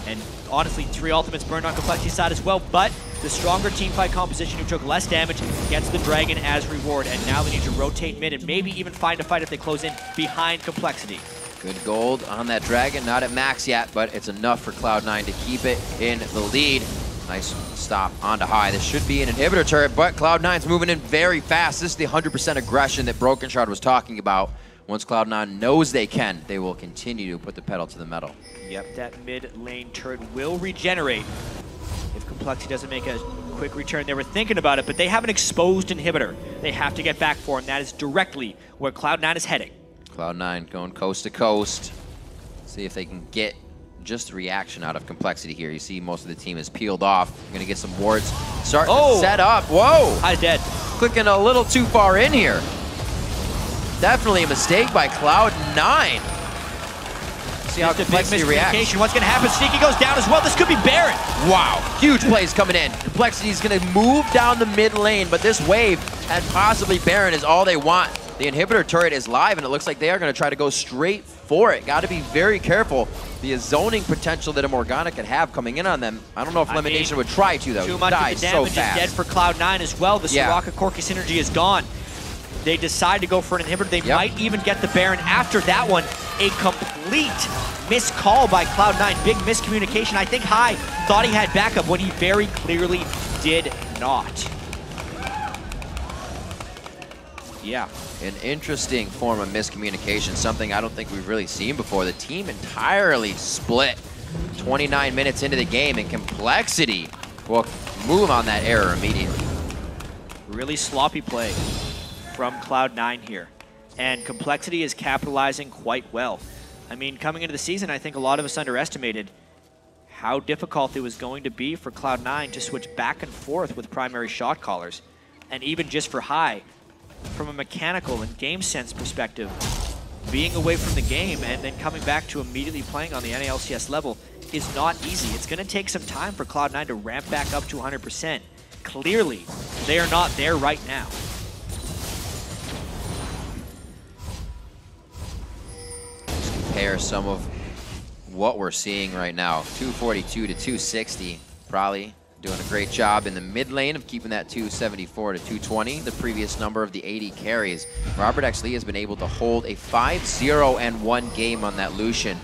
Speaker 2: And honestly, 3 ultimates burned on Complexity side as well. But the stronger teamfight composition who took less damage gets the Dragon as reward. And now they need to rotate mid and maybe even find a fight if they close in behind Complexity.
Speaker 1: Good gold on that Dragon. Not at max yet, but it's enough for Cloud9 to keep it in the lead. Nice stop onto High. This should be an inhibitor turret, but Cloud9's moving in very fast. This is the 100% aggression that Brokenshard was talking about. Once Cloud9 knows they can, they will continue to put the pedal to the metal.
Speaker 2: Yep, that mid lane turret will regenerate if Complexity doesn't make a quick return. They were thinking about it, but they have an exposed inhibitor they have to get back for, and that is directly where Cloud9 is heading.
Speaker 1: Cloud9 going coast to coast. See if they can get just the reaction out of Complexity here. You see most of the team is peeled off. You're gonna get some wards starting to set up. Whoa!
Speaker 2: High's dead.
Speaker 1: Clicking a little too far in here. Definitely a mistake by Cloud9. see how Complexity reacts.
Speaker 2: What's going to happen? Sneaky goes down as well. This could be Baron.
Speaker 1: Wow, huge plays coming in. Complexity's going to move down the mid lane, but this wave and possibly Baron is all they want. The inhibitor turret is live, and it looks like they are going to try to go straight for it. Got to be very careful. The zoning potential that a Morgana could have coming in on them. I don't know if LemonNation would try to, though.
Speaker 2: Too much of the damage is dead for Cloud9 as well. The Soraka Corki synergy is gone. They decide to go for an inhibitor. They might even get the Baron after that one. A complete missed call by Cloud9. Big miscommunication. I think Hai thought he had backup when he very clearly did not. Yeah.
Speaker 1: An interesting form of miscommunication, something I don't think we've really seen before. The team entirely split 29 minutes into the game, and Complexity will move on that error immediately.
Speaker 2: Really sloppy play from Cloud9 here. And Complexity is capitalizing quite well. I mean, coming into the season, I think a lot of us underestimated how difficult it was going to be for Cloud9 to switch back and forth with primary shot callers. And even just for Hai, from a mechanical and game sense perspective, being away from the game and then coming back to immediately playing on the LCS level is not easy. It's going to take some time for Cloud9 to ramp back up to 100%. Clearly, they are not there right now.
Speaker 1: Let's compare some of what we're seeing right now. 242 to 260, probably doing a great job in the mid lane of keeping that 274 to 220, the previous number of the 80 carries. ROBERTxLEE has been able to hold a 5-0-1 game on that Lucian.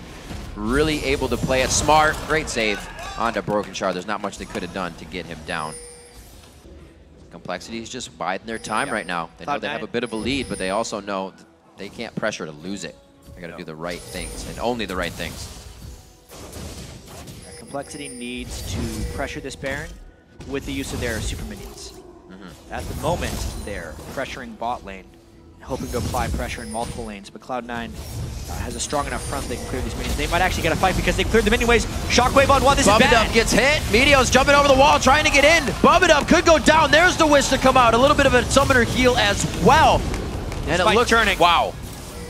Speaker 1: Really able to play it smart. Great save onto Brokenshard. There's not much they could have done to get him down. Complexity is just biding their time right now. They know they have a bit of a lead, but they also know that they can't pressure to lose it. They got to do the right things, and only the right things.
Speaker 2: Complexity needs to pressure this Baron with the use of their super minions. At the moment, they're pressuring bot lane, hoping to apply pressure in multiple lanes, but Cloud9 has a strong enough front they can clear these minions. They might actually get a fight because they cleared them anyways. Shockwave on one, this is bad.
Speaker 1: Bubbadub gets hit. Meteos jumping over the wall, trying to get in. Bubbadub could go down. There's the wish to come out. A little bit of a summoner heal as well. And it looks turning. Wow.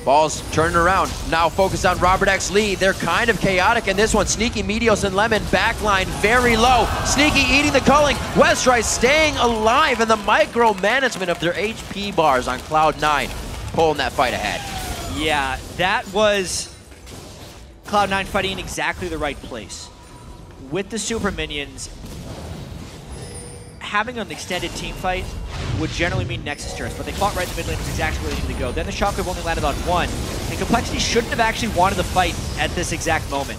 Speaker 1: Ball's turning around. Now focused on ROBERTxLEE. They're kind of chaotic in this one. Sneaky, Meteos, and Lemon. Backline very low. Sneaky eating the culling. Westrice staying alive, and the micromanagement of their HP bars on Cloud9 pulling that fight ahead.
Speaker 2: Yeah, that was Cloud9 fighting in exactly the right place. With the super minions, having an extended team fight would generally mean Nexus turrets, but they fought right in the mid lane, which is exactly where they needed to go. Then the Shockwave only landed on one, and Complexity shouldn't have actually wanted the fight at this exact moment.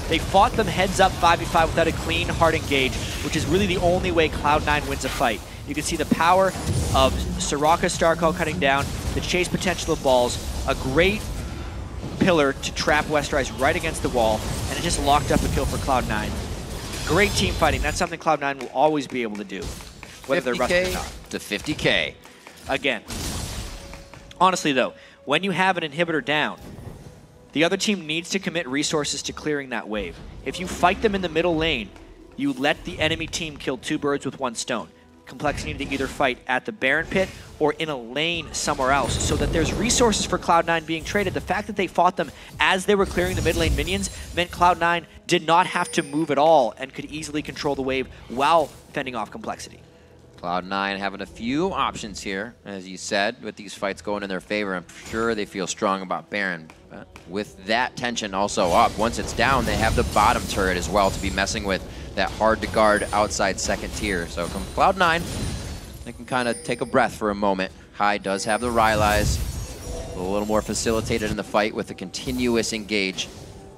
Speaker 2: They fought them heads up 5v5 without a clean, hard engage, which is really the only way Cloud9 wins a fight. You can see the power of Soraka Star Call cutting down, the chase potential of balls, a great pillar to trap Westrice right against the wall, and it just locked up a kill for Cloud9. Great team fighting. That's something Cloud9 will always be able to do, whether they're rusting or not.
Speaker 1: To 50K.
Speaker 2: Again, honestly though, when you have an inhibitor down, the other team needs to commit resources to clearing that wave. If you fight them in the middle lane, you let the enemy team kill two birds with one stone. Complexity need to either fight at the Baron pit or in a lane somewhere else so that there's resources for Cloud9 being traded. The fact that they fought them as they were clearing the mid lane minions meant Cloud9 did not have to move at all and could easily control the wave while fending off Complexity.
Speaker 1: Cloud9 having a few options here, as you said, with these fights going in their favor. I'm sure they feel strong about Baron. But with that tension also up, once it's down, they have the bottom turret as well to be messing with that hard-to-guard outside second tier. So from Cloud9, they can kind of take a breath for a moment. Hai does have the Rylai's, a little more facilitated in the fight with the continuous engage.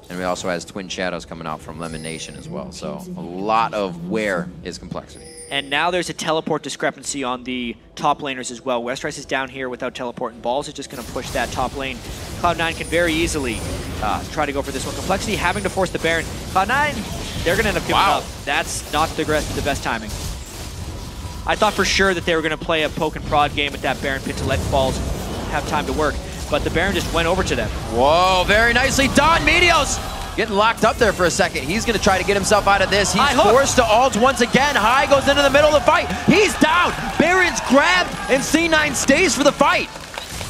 Speaker 1: And we also has Twin Shadows coming out from LemonNation as well. So a lot of where is Complexity.
Speaker 2: And now there's a teleport discrepancy on the top laners as well. Westrice is down here without teleport, and Balls is just going to push that top lane. Cloud9 can very easily try to go for this one. Complexity having to force the Baron. Cloud9, they're going to end up giving up. That's not the best timing. I thought for sure that they were going to play a poke and prod game at that Baron pit to let Balls have time to work, but the Baron just went over to them.
Speaker 1: Whoa, very nicely done. Meteos getting locked up there for a second. He's going to try to get himself out of this. He's forced to ult once again. Hai goes into the middle of the fight. He's down. Baron's grabbed, and C9 stays for the fight.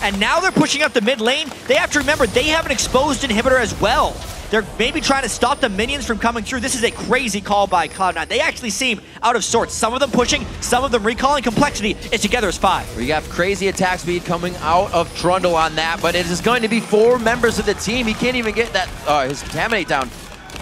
Speaker 2: And now they're pushing up the mid lane. They have to remember they have an exposed inhibitor as well. They're maybe trying to stop the minions from coming through. This is a crazy call by Cloud9. They actually seem out of sorts. Some of them pushing, some of them recalling. Complexity is together as 5.
Speaker 1: We have crazy attack speed coming out of Trundle on that, but it is going to be 4 members of the team. He can't even get that his Contaminate down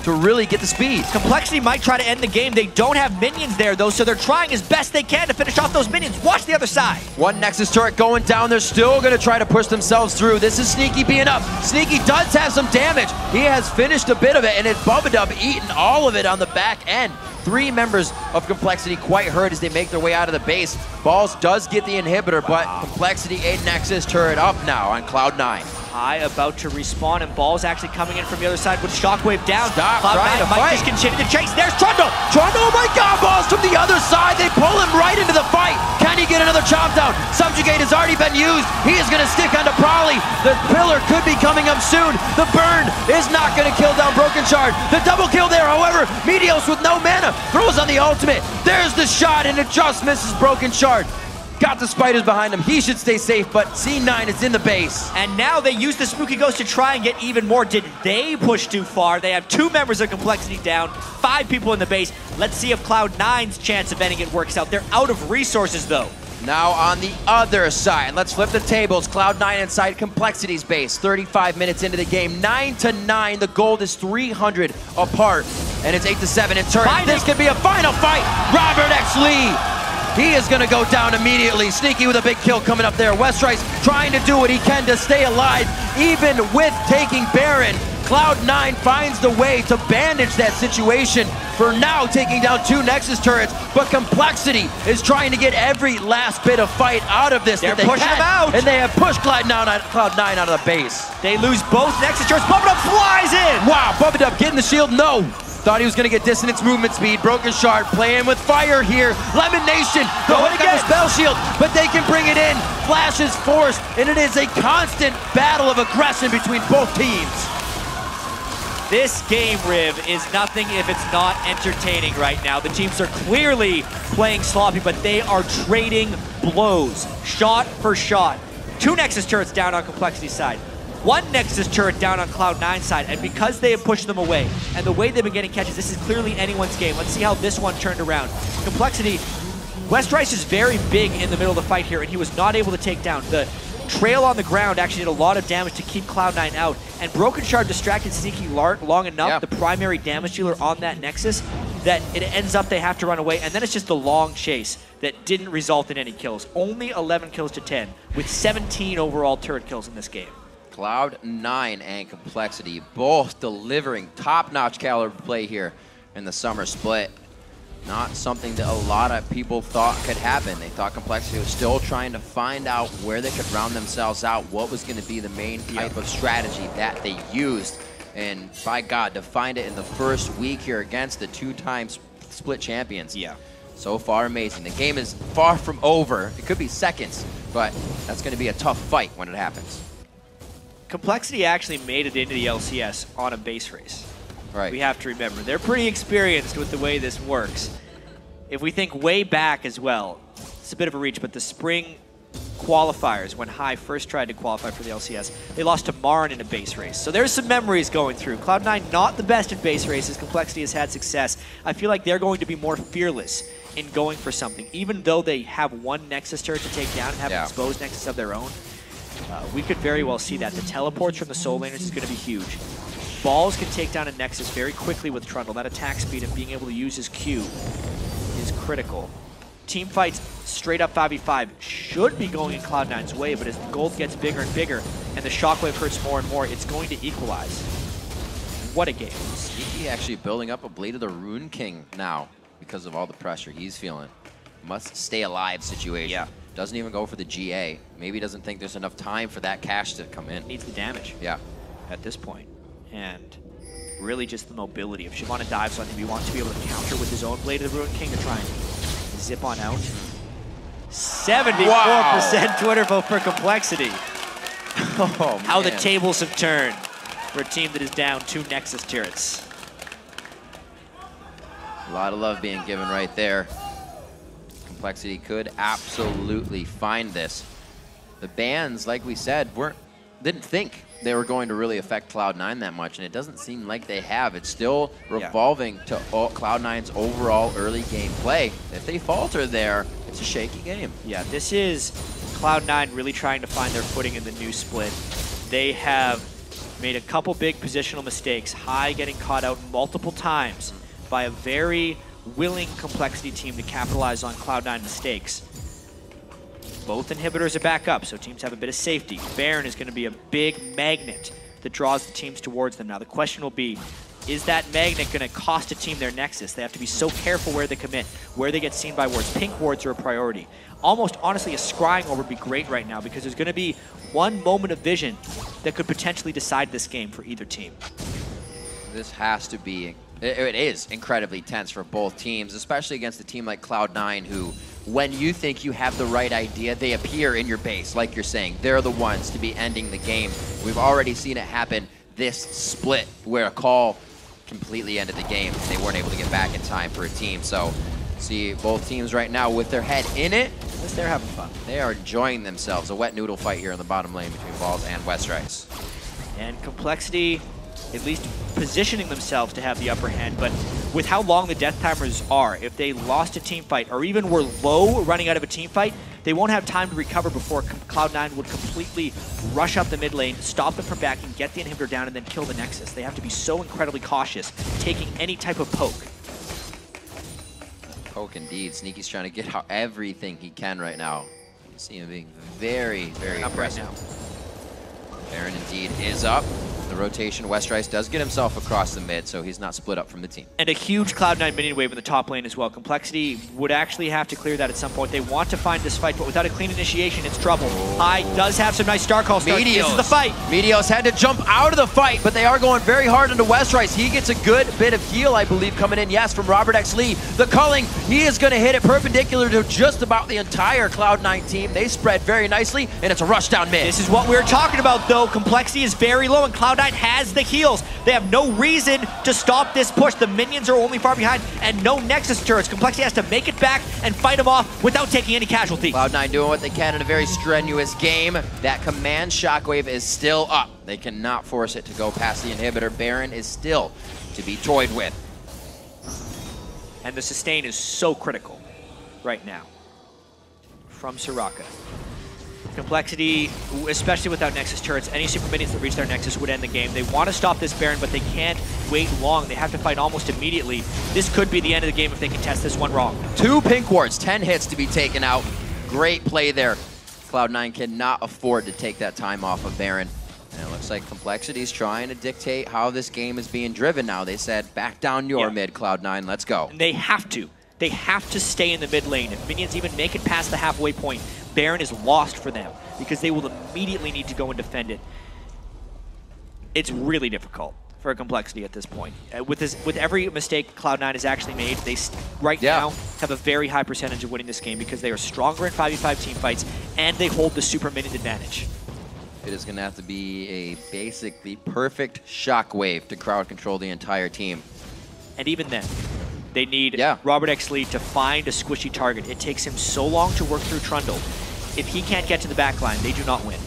Speaker 1: to really get the speed.
Speaker 2: Complexity might try to end the game. They don't have minions there, though, so they're trying as best they can to finish off those minions. Watch the other side.
Speaker 1: One Nexus turret going down. They're still going to try to push themselves through. This is Sneaky being up. Sneaky does have some damage. He has finished a bit of it, and it's Bubbadub eating all of it on the back end. 3 members of Complexity quite hurt as they make their way out of the base. Balls does get the inhibitor, but Complexity a Nexus turret up now on Cloud9.
Speaker 2: High about to respawn, and Ball's actually coming in from the other side with Shockwave down.
Speaker 1: Stop trying to
Speaker 2: might
Speaker 1: fight.
Speaker 2: just continue to chase. There's Trundle!
Speaker 1: Trundle, oh my god, Balls from the other side. They pull him right into the fight. Can he get another chop down? Subjugate has already been used. He is going to stick onto Prolly. The pillar could be coming up soon. The burn is not going to kill down Brokenshard. The double kill there, however, Meteos with no mana throws on the ultimate. There's the shot, and it just misses Brokenshard. Got the spiders behind him. He should stay safe, but C9 is in the base.
Speaker 2: And now they use the Spooky Ghost to try and get even more. Did they push too far? They have 2 members of Complexity down, 5 people in the base. Let's see if Cloud9's chance of ending it works out. They're out of resources, though.
Speaker 1: Now on the other side, let's flip the tables. Cloud9 inside Complexity's base. 35 minutes into the game, 9-9. The gold is 300 apart, and it's 8-7 in turn. This could be a final fight. ROBERTxLEE. He is going to go down immediately. Sneaky with a big kill coming up there. Westrice trying to do what he can to stay alive, even with taking Baron. Cloud9 finds the way to bandage that situation. For now, taking down 2 Nexus turrets, but Complexity is trying to get every last bit of fight out of this.
Speaker 2: They're pushing him out.
Speaker 1: And they have pushed Cloud9 out of the base.
Speaker 2: They lose both Nexus turrets. Bubbadub flies in.
Speaker 1: Wow, Bubbadub getting the shield. No. Thought he was going to get dissonance movement speed. Brokenshard playing with fire here. LemonNation going against the spell shield, but they can bring it in. Flash is forced, and it is a constant battle of aggression between both teams.
Speaker 2: This game, Riv, is nothing if it's not entertaining right now. The teams are clearly playing sloppy, but they are trading blows, shot for shot. 2 Nexus turrets down on Complexity's side. 1 Nexus turret down on Cloud9's side, and because they have pushed them away, and the way they've been getting catches, this is clearly anyone's game. Let's see how this one turned around. Complexity, Westrice is very big in the middle of the fight here, and he was not able to take down. The trail on the ground actually did a lot of damage to keep Cloud9 out, and Brokenshard distracted Sneaky long enough, the primary damage dealer on that Nexus, that it ends up they have to run away, and then it's just the long chase that didn't result in any kills. Only 11 kills to 10, with 17 overall turret kills in this game.
Speaker 1: Cloud9 and Complexity both delivering top-notch caliber play here in the summer split. Not something that a lot of people thought could happen. They thought Complexity was still trying to find out where they could round themselves out, what was going to be the main type of strategy that they used. And by God, to find it in the first week here against the 2-time split champions.
Speaker 2: Yeah.
Speaker 1: So far, amazing. The game is far from over. It could be seconds, but that's going to be a tough fight when it happens.
Speaker 2: Complexity actually made it into the LCS on a base race.
Speaker 1: Right.
Speaker 2: We have to remember, they're pretty experienced with the way this works. If we think way back as well, it's a bit of a reach, but the spring qualifiers, when High first tried to qualify for the LCS, they lost to Marin in a base race. So there's some memories going through. Cloud9 not the best in base races. Complexity has had success. I feel like they're going to be more fearless in going for something, even though they have 1 Nexus turret to take down and have an exposed Nexus of their own. We could very well see that. The teleports from the Soul Laners is going to be huge. Balls can take down a Nexus very quickly with Trundle. That attack speed and being able to use his Q is critical. Team fights straight up 5v5 should be going in Cloud9's way, but as the gold gets bigger and bigger and the Shockwave hurts more and more, it's going to equalize. What a game.
Speaker 1: Sneaky actually building up a Blade of the Rune King now because of all the pressure he's feeling. Must stay alive situation.
Speaker 2: Yeah.
Speaker 1: Doesn't even go for the GA. Maybe doesn't think there's enough time for that cash to come in.
Speaker 2: Needs the damage.
Speaker 1: Yeah.
Speaker 2: At this point. And really just the mobility. If Shyvana dives on him, he wants to be able to counter with his own Blade of the Ruined King to try and zip on out. 74% Twitter vote for Complexity.
Speaker 1: Oh,
Speaker 2: How the tables have turned for a team that is down 2 Nexus turrets.
Speaker 1: A lot of love being given right there. Complexity could absolutely find this. The bans, like we said, weren't didn't think they were going to really affect Cloud9 that much, and it doesn't seem like they have. It's still revolving to Cloud9's overall early game play. If they falter there, it's a shaky game.
Speaker 2: Yeah, this is Cloud9 really trying to find their footing in the new split. They have made a couple big positional mistakes. High getting caught out multiple times by a very willing Complexity team to capitalize on Cloud9 mistakes. Both inhibitors are back up, so teams have a bit of safety. Baron is going to be a big magnet that draws the teams towards them. Now the question will be, is that magnet going to cost a team their nexus? They have to be so careful where they commit, where they get seen by wards. Pink wards are a priority. Almost honestly, a scrying orb would be great right now because there's going to be one moment of vision that could potentially decide this game for either team.
Speaker 1: This has to be, it is incredibly tense for both teams, especially against a team like Cloud9 who, when you think you have the right idea, they appear in your base, like you're saying. They're the ones to be ending the game. We've already seen it happen this split where a COL completely ended the game. They weren't able to get back in time for a team. So see both teams right now with their head in it.
Speaker 2: They're having fun.
Speaker 1: They are enjoying themselves. A wet noodle fight here in the bottom lane between Balls and Westrice.
Speaker 2: And Complexity at least positioning themselves to have the upper hand, but with how long the death timers are, if they lost a team fight or even were low running out of a team fight, they won't have time to recover before Cloud9 would completely rush up the mid lane, stop them from backing, get the inhibitor down, and then kill the Nexus. They have to be so incredibly cautious taking any type of poke.
Speaker 1: Poke indeed. Sneaky's trying to get out everything he can right now. You see him being very, very aggressive.
Speaker 2: Right now.
Speaker 1: Baron indeed is up. The rotation, Westrice does get himself across the mid, so he's not split up from the team.
Speaker 2: And a huge Cloud9 minion wave in the top lane as well. Complexity would actually have to clear that at some point. They want to find this fight, but without a clean initiation, it's trouble. High does have some nice Star Call starts.
Speaker 1: Meteos.
Speaker 2: This is the fight.
Speaker 1: Meteos had to jump out of the fight, but they are going very hard into Westrice. He gets a good bit of heal, I believe, coming in. Yes, from ROBERTxLEE. The culling, he is going to hit it perpendicular to just about the entire Cloud9 team. They spread very nicely, and it's a rush down mid.
Speaker 2: This is what we were talking about, though. Complexity is very low, and Cloud9 has the heals. They have no reason to stop this push. The minions are only far behind, and no Nexus turrets. Complexity has to make it back and fight them off without taking any casualties.
Speaker 1: Cloud9 doing what they can in a very strenuous game. That command shockwave is still up. They cannot force it to go past the inhibitor. Baron is still to be toyed with.
Speaker 2: And the sustain is so critical right now from Soraka. Complexity, especially without Nexus turrets, any super minions that reach their Nexus would end the game. They want to stop this Baron, but they can't wait long. They have to fight almost immediately. This could be the end of the game if they can test this one wrong.
Speaker 1: 2 pink wards, 10 hits to be taken out. Great play there. Cloud9 cannot afford to take that time off of Baron. And it looks like Complexity's trying to dictate how this game is being driven now. They said, back down your mid, Cloud9, let's go.
Speaker 2: And they have to. They have to stay in the mid lane. If minions even make it past the halfway point, Baron is lost for them because they will immediately need to go and defend it. It's really difficult for a Complexity at this point. With every mistake Cloud9 has actually made, they right now have a very high percentage of winning this game because they are stronger in 5v5 team fights and they hold the super minion advantage.
Speaker 1: It is going to have to be a basically perfect shockwave to crowd control the entire team.
Speaker 2: And even then, they need ROBERTxLEE to find a squishy target. It takes him so long to work through Trundle. If he can't get to the back line, they do not win.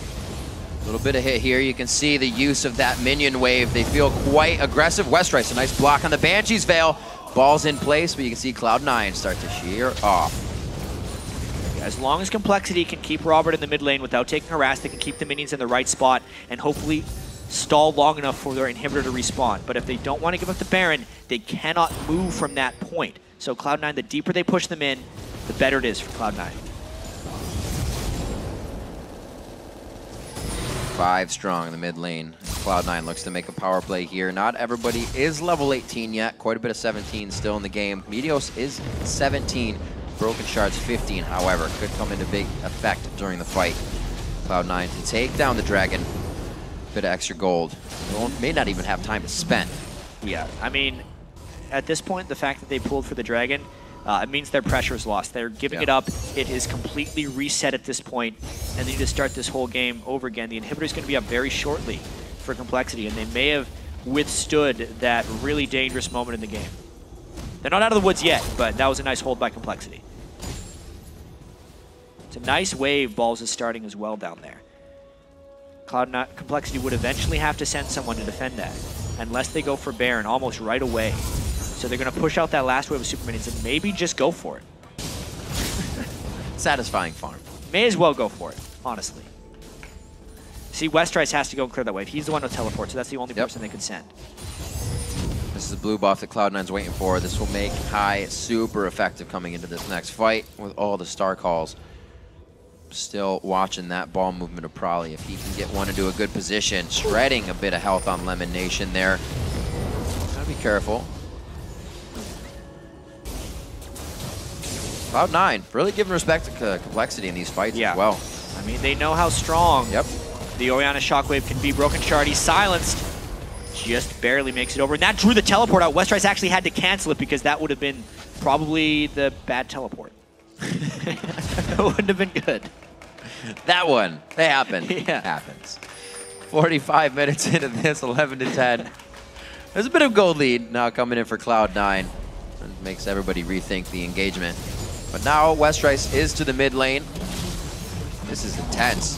Speaker 1: A little bit of hit here. You can see the use of that minion wave. They feel quite aggressive. Westrice, a nice block on the Banshee's Veil. Ball's in place, but you can see Cloud9 start to shear off.
Speaker 2: As long as Complexity can keep Robert in the mid lane without taking harass, they can keep the minions in the right spot and hopefully stall long enough for their inhibitor to respawn. But if they don't want to give up the Baron, they cannot move from that point. So Cloud9, the deeper they push them in, the better it is for Cloud9.
Speaker 1: 5 strong in the mid lane. Cloud9 looks to make a power play here. Not everybody is level 18 yet. Quite a bit of 17 still in the game. Meteos is 17. Brokenshard's 15, however, could come into big effect during the fight. Cloud9 to take down the dragon. Bit of extra gold. May not even have time to spend.
Speaker 2: Yeah, I mean, at this point, the fact that they pulled for the dragon, it means their pressure is lost. They're giving it up. It is completely reset at this point, and they need to start this whole game over again. The inhibitor is going to be up very shortly for Complexity, and they may have withstood that really dangerous moment in the game. They're not out of the woods yet, but that was a nice hold by Complexity. It's a nice wave Balls is starting as well down there. Cloud9 Complexity would eventually have to send someone to defend that, unless they go for Baron almost right away. So they're going to push out that last wave of super minions and maybe just go for it.
Speaker 1: Satisfying farm.
Speaker 2: May as well go for it, honestly. See, Westrice has to go and clear that wave. He's the one to teleport, so that's the only person they could send.
Speaker 1: This is the blue buff that Cloud9's waiting for. This will make Hai super effective coming into this next fight with all the star calls. Still watching that ball movement of Prolly. If he can get one into a good position, shredding a bit of health on LemonNation there. Gotta be careful. Cloud9 really giving respect to Complexity in these fights as well.
Speaker 2: I mean, they know how strong the Orianna Shockwave can be. Brokenshard, he's silenced. Just barely makes it over. And that drew the teleport out. Westrice actually had to cancel it because that would have been probably the bad teleport. It wouldn't have been good.
Speaker 1: That one, they happen. Happens. 45 minutes into this, 11 to 10. There's a bit of gold lead now coming in for Cloud9. It makes everybody rethink the engagement. But now Westrice is to the mid lane. This is intense.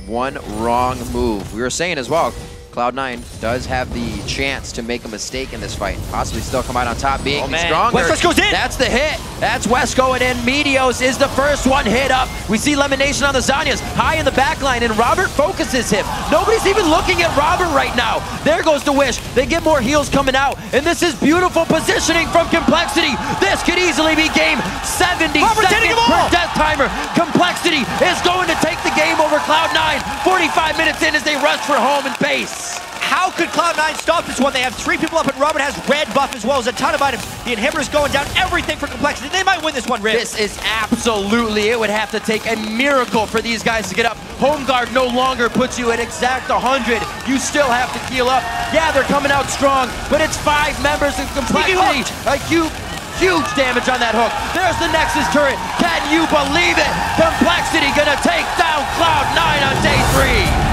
Speaker 1: One wrong move. We were saying as well, Cloud9 does have the chance to make a mistake in this fight. Possibly still come out on top being stronger.
Speaker 2: Westrice goes in!
Speaker 1: That's the hit! That's West going in. Meteos is the first one hit up. We see LemonNation on the Zanyas. High in the back line, and Robert focuses him. Nobody's even looking at Robert right now. There goes the Wish. They get more heals coming out. And this is beautiful positioning from Complexity. This could easily be game 70 seconds per death timer. Complexity is going to take the game over Cloud9. 45 minutes in as they rush for home and base.
Speaker 2: How could Cloud9 stop this one? They have 3 people up, and Robert has red buff as well as a ton of items. The inhibitor's going down, everything for Complexity. They might win this one, Rip.
Speaker 1: This is absolutely, it would have to take a miracle for these guys to get up. Home guard no longer puts you at exact 100. You still have to heal up. Yeah, they're coming out strong, but it's 5 members of Complexity. A huge damage on that hook. There's the Nexus turret. Can you believe it? Complexity gonna take down Cloud9 on day 3.